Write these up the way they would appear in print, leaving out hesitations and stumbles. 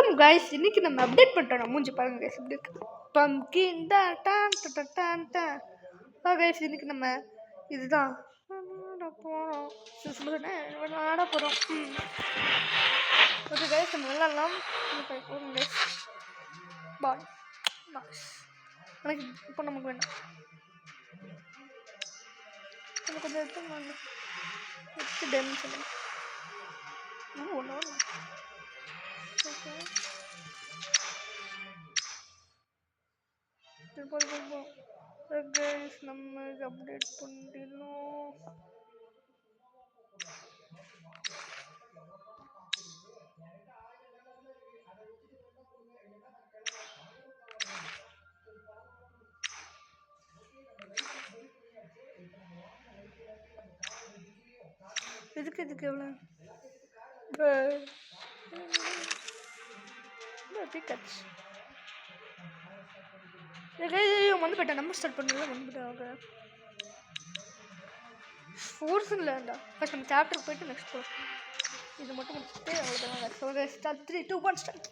Welcome guys. இன்னைக்கு நம்ம update பண்ணிட்டோம். மூஞ்சி பாருங்க கைஸ், இப்படி இருக்கு. பம்கின் டான் டான் டான் டான். கைஸ் இன்னைக்கு நம்ம இதுதான் போகிறோம். ஆட போகிறோம். ஓகே கைஸ், நம்ம விளாட்லாம். பாய் எனக்கு இப்போ நமக்கு வேண்டாம். நம்ம கொஞ்சம் எடுத்து டேமேஜ் சொல்லுங்கள். ஒன்று ஓகே கைஸ், நம்ம அப்டேட் பண்ணிடலாம். இதுக்கு எவ்வளோ வந்து போயிட்டேன். நம்பர் ஸ்டார்ட் பண்ணல வந்து போயிட்டேன். ஃபோர்ஸ் இல்லைண்டா. ஃபஸ்ட் நம்ம சாப்டருக்கு போயிட்டு நெக்ஸ்ட் போகிறோம். இது மட்டும் முடிச்சுட்டு அவ்வளோதான். Start 3 2 1 start.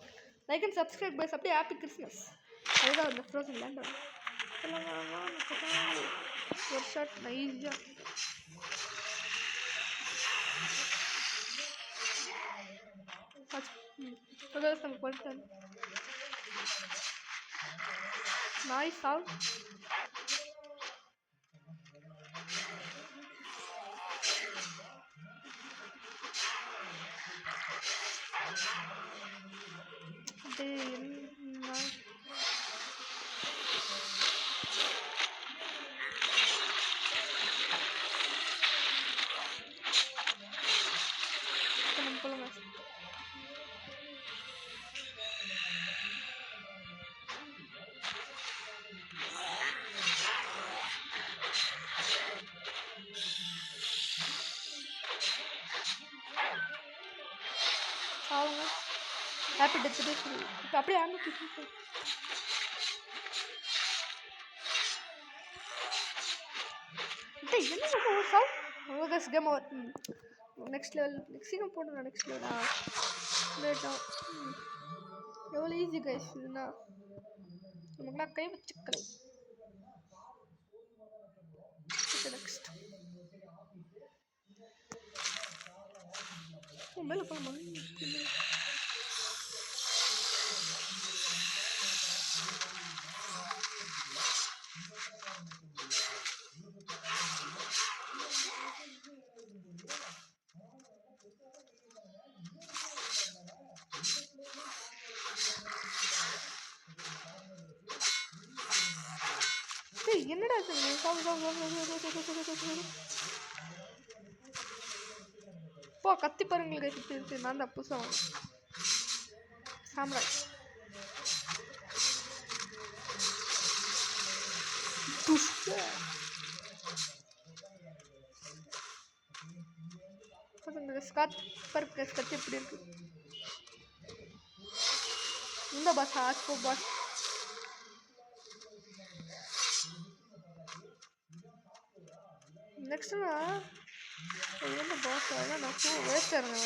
Like and subscribe guys. அப்படியே ஹாப்பி கிறிஸ்மஸ். அதுதான் அந்த ஃப்ரோசன் லேண்ட் ஒரு ஷார்ட் நைஸாக நம்ம போயிட்டேன். நாய்ஸ் ஆல் ஹாப்பி டெத் டே சொல்லி இப்போ அப்படியே ஆரம்பிச்சு. என்ன ஒரு song game over. Next level சீக்கிரம் போடணும். நெக்ஸ்ட் லெவலா லேட்டாக எவ்வளோ ஈஸி கைஸ். இதுனா நமக்குலாம் கை வச்சுக்கலை. நெக்ஸ்ட் மேலே போகலாமா? என்னடா போ கத்தி பாருங்க இருக்கு. நான் தான் புதுசாக சாம்ராஜ் கத்தி எப்படி இருக்கு. இந்த பஸ் ஆஸ்போ பஸ் நெக்ஸ்ட்னா என்ன பாஸ் ஆகலாம். நான் வேஸ்ட்டாக இருங்க.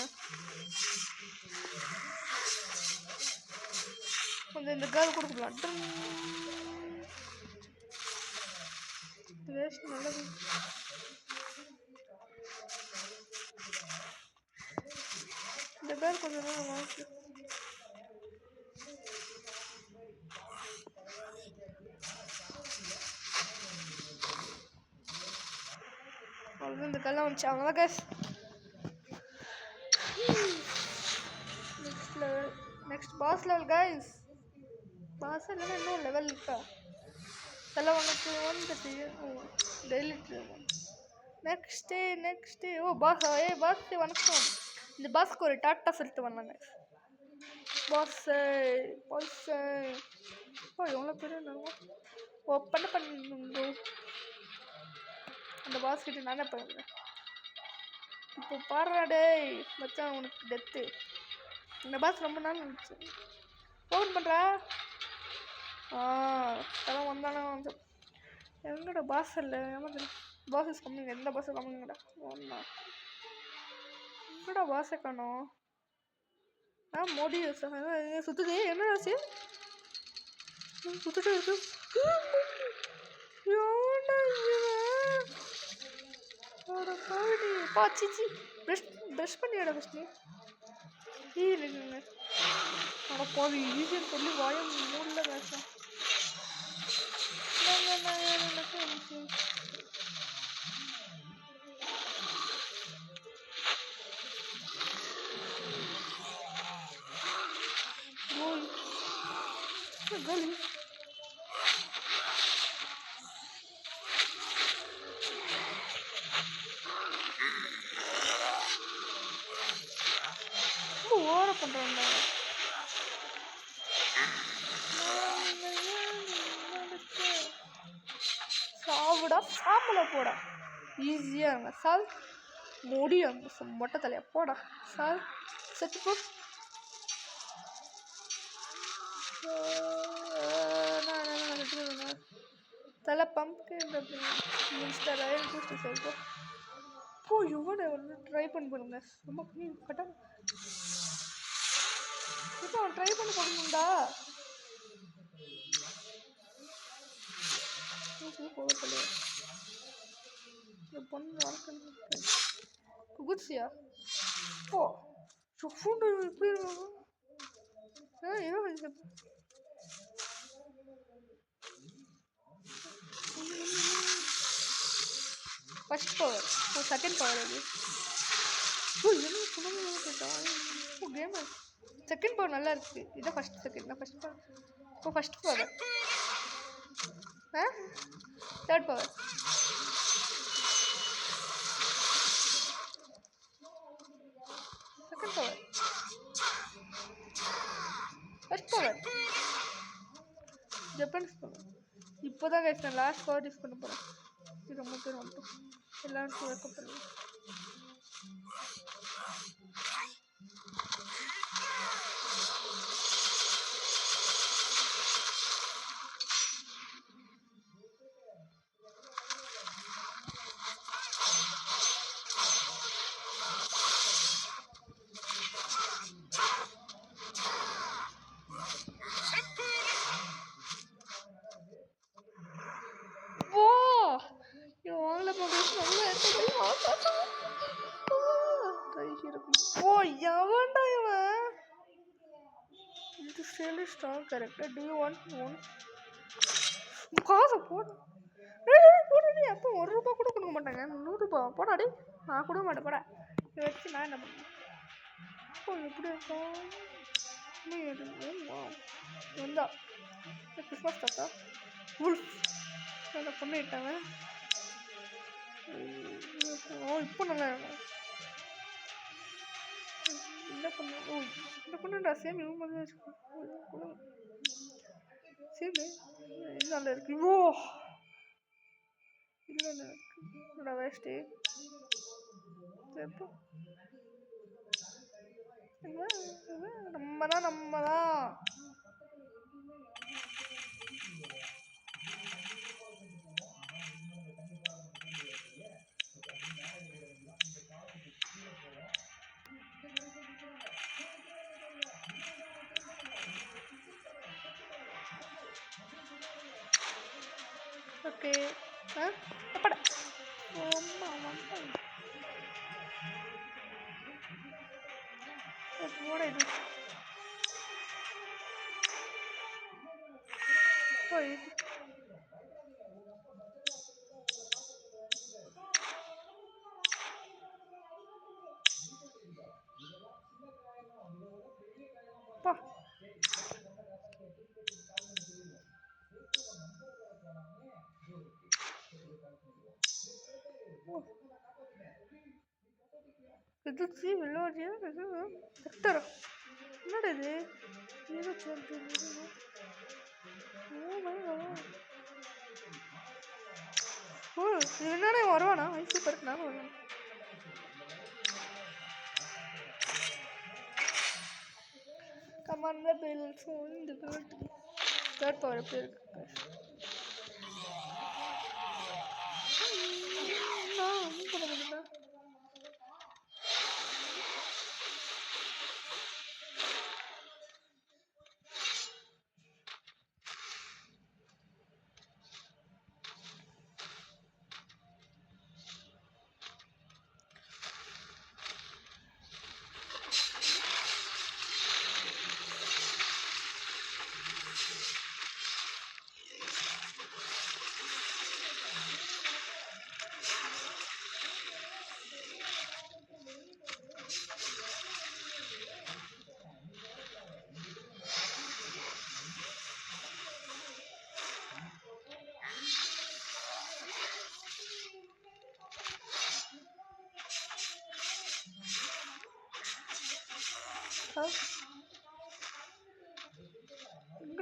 கொஞ்சம் இந்த கேர்ள் கொடுக்கலாம். வேஸ்ட் நல்லது. இந்த கேர்ள் கொஞ்சம் நேரம் வாங்கி இந்த கல்லை வந்துச்சு. அவங்க case next boss level guys. Boss இல்லைன்னா இன்னும் லெவல் இருக்கா? இதெல்லாம் உனக்கு வந்துட்டு டெய்லி நெக்ஸ்ட்டு ஓ பாஸ். பாஸ் வணக்கம். இந்த பாஸ்க்கு ஒரு டாட்டா சொல்லிட்டு வந்தாங்க. பாஸ் எவ்வளோ பேர் பண்ணுங்க. அந்த பாஸ் கிட்ட நானே பண்ணுறேன். இப்போ பாடுறாடே மச்சான் உனக்கு டெத்து. இந்த பாஸ் ரொம்ப நாள் இருந்துச்சு. ஓப்பன் பண்ணுறா. அதெல்லாம் வந்தானே வந்து எங்கடா பாஸ் இல்லை. ஏமாந்து பாஸஸ் கம்மிங்க. எந்த பாஸும் கம்மிங்கடா. ஒன்றா எங்கடா பாஸை காணோம். மோடி சுத்துது என்ன ஆச்சு சுத்துட்டு இருக்கு பாச்சிச்சி ப்ரஷ் பண்ணியாட ஃபஸ்ட்டு இல்லைங்க அட போவி ஈஸின்னு சொல்லி வாயம் மூடல பேச Gali. ஓர பண்றாங்க சாவுடா சாம்பல போடா ஈஸியா இருங்க சால் முடியும் மொட்டை தலையா போடா சால் செத்து போ தலை பம்ப் மிஸ்டர் ரயில் பூஸ்ட் சொல்லிட்டு போ எவ்வளோ ட்ரை பண்ணுங்க ரொம்ப கரெக்டாக இப்போ அவன் ட்ரை பண்ணி கொடுக்கணும்டா போகல பொண்ணு வளர்க்க குதிச்சியா போ ஃபுட்டு எப்படி இருக்கும் ஏதோ ஃபர்ஸ்ட் பவர் செகண்ட் பவர் அது என்ன சொன்ன கேம் செகண்ட் பவர் நல்லா இருக்கு இதான் ஃபர்ஸ்ட் செகண்ட் நான் ஃபர்ஸ்ட் பவர் இப்போ first power third power second power first power Japan's power இப்போ தான் கைஸ் நான் லாஸ்ட் பவர் யூஸ் பண்ண போகிறேன் இது ரொம்ப பேர் வந்துட்டோம் எல்லாருக்கும் வைக்க பண்ணுவேன் Strong character. Do you want one? காசை போடு போடு அப்போ ₹1 கூட கொடுக்க மாட்டாங்க ₹100 போடாடி நான் கொடுக்க மாட்டேன் போட இதை வச்சு நான் என்ன பண்ணேன் இப்போ எப்படி இருக்கும் வந்தா கிறிஸ்மஸ் தாத்தா உல்ஃப் அதை பண்ணிட்டாங்க இப்போ நல்லா என்ன பண்ண இந்த பொண்ணுடா சேம் இவங்க மாதிரி வச்சுக்கோ சேம் நல்லா இருக்கு ஓ இல்லை இருக்குடா வேஸ்ட்டு எப்போ நம்ம தான் ஓகே அப்பட போட இது போயிட்டு பா எதிர்ச்சி விளையாடியா செக்டரா என்னடா இது ஓ இது என்னடா வருவானா சூப்பர் நானும் வருவேன் கமான் பில் இந்த பில் தேர்ட் பவர் எப்படி இருக்கு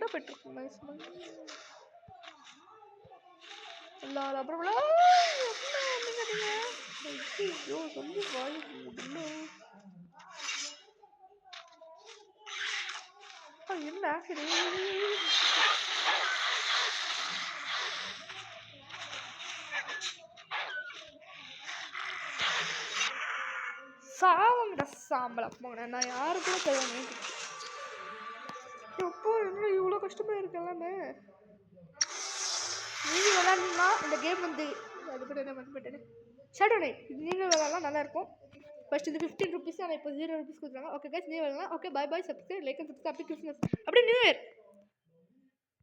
ஸ்பீடாக போய்ட்டுருக்கோம் கைஸ். இல்லை அப்புறம் ஐயோ சொல்லி வாய் முடியல. என்ன ஆக்சிடென்ட்? சாவங்கடா சாம்பலம் போங்க. நான் யாரு கூட செய்வேன் எப்போ என்ன இவ்வளோ கஷ்டமாக இருக்கு எல்லாமே. நீங்கள் விளாட்னா இந்த கேம் வந்து அது கூட என்ன பண்ணிட்டேன்னு ஷேடோ நைட் நீங்கள் விளாட்லாம் நல்லாயிருக்கும். ஃபஸ்ட் இது 15 ருபீஸ், ஆனால் இப்போ 0 ருபீஸ் கொடுக்குறாங்க. ஓகே கைஸ், நீ விளாட்லாம். Okay bye bye. Subscribe, like and subscribe. அப்படி கிறிஸ்மஸ் அப்படி நியூ இயர்.